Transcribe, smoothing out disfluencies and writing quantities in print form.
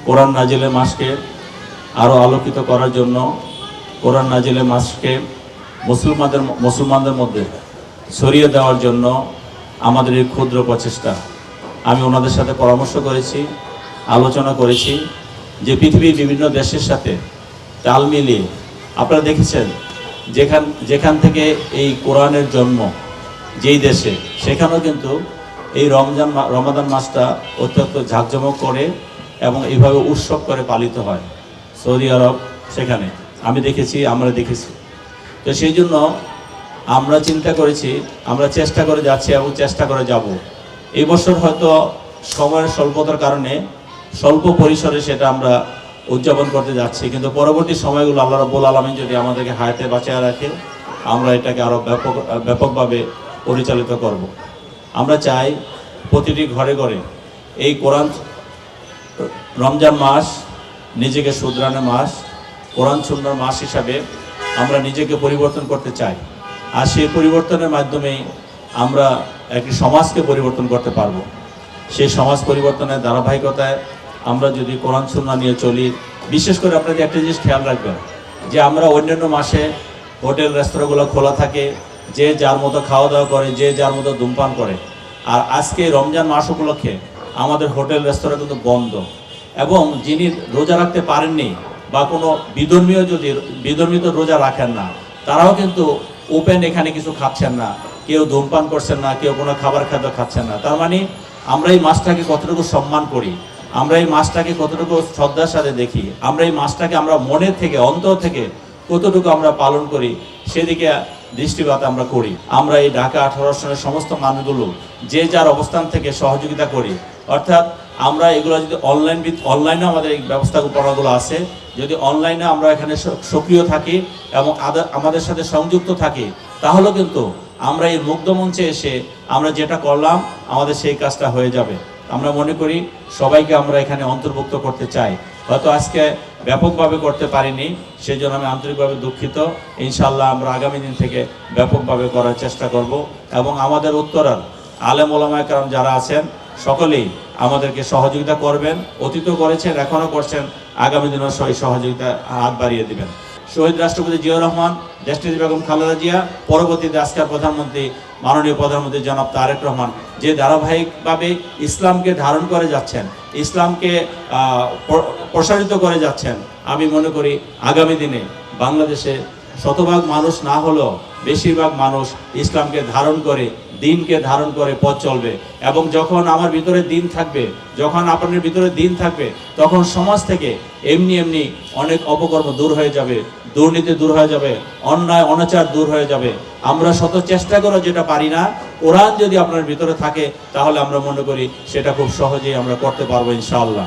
কোরআন নাজিলের মাসকে আরও আলোকিত করার জন্য, কোরআন নাজিলের মাসকে মুসলমানদের মধ্যে ছড়িয়ে দেওয়ার জন্য আমাদের এই ক্ষুদ্র প্রচেষ্টা। আমি ওনাদের সাথে পরামর্শ করেছি, আলোচনা করেছি যে পৃথিবীর বিভিন্ন দেশের সাথে তাল মিলিয়ে আপনারা দেখেছেন যেখান থেকে এই কোরআনের জন্ম যেই দেশে, সেখানেও কিন্তু এই রমাদান মাসটা অত্যন্ত ঝাঁকজমক করে এবং এইভাবে উৎসব করে পালিত হয়। সৌদি আরব সেখানে আমরা দেখেছি। তো সেই জন্য আমরা চিন্তা করেছি, আমরা চেষ্টা করে যাচ্ছি এবং চেষ্টা করে যাব। এই বছর হয়তো সময়ের স্বল্পতার কারণে স্বল্প পরিসরে সেটা আমরা উদযাপন করতে যাচ্ছি, কিন্তু পরবর্তী সময়গুলো আল্লাহ রাব্বুল আলামিন যদি আমাদেরকে হায়াতে বাঁচিয়ে রাখে, আমরা এটাকে আরও ব্যাপকভাবে পরিচালিত করব। আমরা চাই প্রতিটি ঘরে ঘরে এই কোরআন রমজান মাস নিজেকে শুধরানোর মাস, কোরআন সুন্নাহর মাস হিসাবে আমরা নিজেকে পরিবর্তন করতে চাই। আর সেই পরিবর্তনের মাধ্যমেই আমরা একটি সমাজকে পরিবর্তন করতে পারবো। সেই সমাজ পরিবর্তনের ধারাবাহিকতায় আমরা যদি কোরআন সুন্নাহ নিয়ে চলি, বিশেষ করে আপনাদের একটা জিনিস খেয়াল রাখবেন যে আমরা অন্যান্য মাসে হোটেল রেস্তোরাঁগুলো খোলা থাকে, যে যার মতো খাওয়া দাওয়া করে, যে যার মতো ধূমপান করে। আর আজকে রমজান মাস উপলক্ষে আমাদের হোটেল রেস্তোরাঁ কিন্তু বন্ধ, এবং যিনি রোজা রাখতে পারেননি বা কোনো বিধর্মীয় রোজা রাখেন না, তারাও কিন্তু ওপেন এখানে কিছু খাচ্ছেন না, কেউ ধূমপান করছেন না, কেউ কোনো খাদ্য খাচ্ছেন না। তার মানে আমরা এই মাসটাকে কতটুকু সম্মান করি, আমরা এই মাসটাকে কতটুকু শ্রদ্ধার সাথে দেখি, আমরা এই মাসটাকে আমরা মনের থেকে অন্তর থেকে কতটুকু আমরা পালন করি, সেদিকে দৃষ্টিপাত আমরা করি। আমরা এই ঢাকা 18 সনের সমস্ত মানুষগুলো যে যার অবস্থান থেকে সহযোগিতা করি, অর্থাৎ আমরা এগুলো যদি অনলাইনে আমাদের এই ব্যবস্থাপনাগুলো আছে, যদি অনলাইনে আমরা এখানে সক্রিয় থাকি এবং আমাদের সাথে সংযুক্ত থাকি, তাহলে কিন্তু আমরা এই মুগ্ধ মঞ্চে এসে আমরা যেটা করলাম আমাদের সেই কাজটা হয়ে যাবে। আমরা মনে করি সবাইকে আমরা এখানে অন্তর্ভুক্ত করতে চাই। হয়তো আজকে ব্যাপকভাবে করতে পারিনি, সেই জন্য আমি আন্তরিকভাবে দুঃখিত। ইনশাআল্লাহ আমরা আগামী দিন থেকে ব্যাপকভাবে করার চেষ্টা করব, এবং আমাদের উত্তরার আলেম ওলামায়ে কেরাম যারা আছেন সকলেই আমাদেরকে সহযোগিতা করবেন, অতীতও করেছেন, এখনও করছেন, আগামী দিনেও সেই সহযোগিতা হাত বাড়িয়ে দিবেন। শহীদ রাষ্ট্রপতি জিয়াউর রহমান, দেশনেত্রী বেগম খালেদা জিয়া, পরবর্তীতে আজকের প্রধানমন্ত্রী মাননীয় প্রধানমন্ত্রী জনাব তারেক রহমান যে ধারাবাহিকভাবে ইসলামকে ধারণ করে যাচ্ছেন, ইসলামকে প্রসারিত করে যাচ্ছেন, আমি মনে করি আগামী দিনে বাংলাদেশে শতভাগ মানুষ না হলেও বেশিরভাগ মানুষ ইসলামকে ধারণ করে, দিনকে ধারণ করে পথ চলবে। এবং যখন আমার ভিতরে দিন থাকবে, যখন আপনার ভিতরে দিন থাকবে, তখন সমাজ থেকে এমনি অনেক অপকর্ম দূর হয়ে যাবে, দুর্নীতি দূর হয়ে যাবে, অন্যায় অনাচার দূর হয়ে যাবে। আমরা শত চেষ্টা করে যেটা পারি না, কোরআন যদি আপনার ভিতরে থাকে, তাহলে আমরা মনে করি সেটা খুব সহজেই আমরা করতে পারবো ইনশাআল্লাহ।